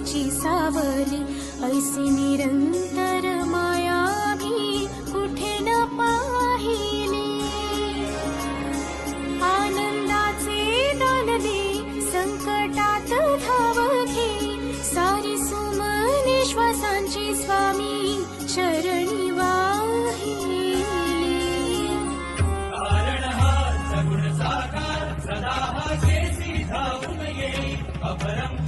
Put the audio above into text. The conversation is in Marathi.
स्वामीची सावली, ऐसी निरंतर माया भी कुठे न पाहिली। आनंदाचे दान दे, संकटात धाव घे, सारी सुमने श्वासांची स्वामी चरणी वाहिली। कारण हा सगुण साकार, सदा हा केसी धावून ये, अपरम